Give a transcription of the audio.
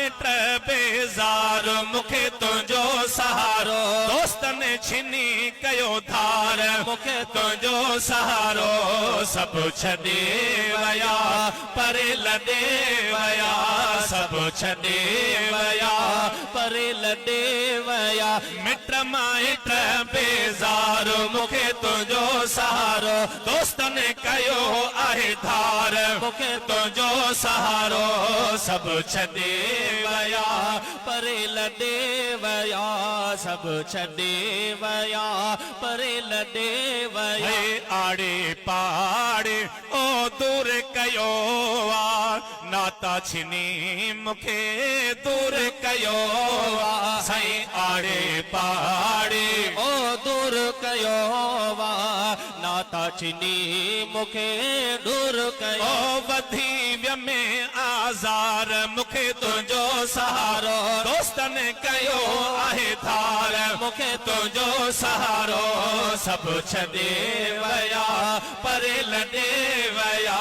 माइट बेज़ार मुखे तुंहिंजो सहारो दोस्तन छिनी कयो धार मुखे तुंहिंजो सहारो सभु छॾे वया परे लॾे वया सभु छॾे वया परे लॾे वया मिट माइट बेज़ार मुखे तुंहिंजो सहारो दोस्तन कयो आहे धार मुखे तुंहिंजो सहारो सभु छॾे वया परे लॾे वया सभु छॾे वया परे लॾे वया आड़े पाड़े ओ दूर कयो आ नाता छिनी मुखे दूर कयो आ साईं आड़े पाड़े ओ दूर कयो आ नाता छिनी मुखे दूर कयो वधी वियमे आज़ार मुखे तुंहिंजो सहारो दोस्तन कयो आहे धार मुखे तुंहिंजो सहारो सभु छॾे वया परे लॾे वया।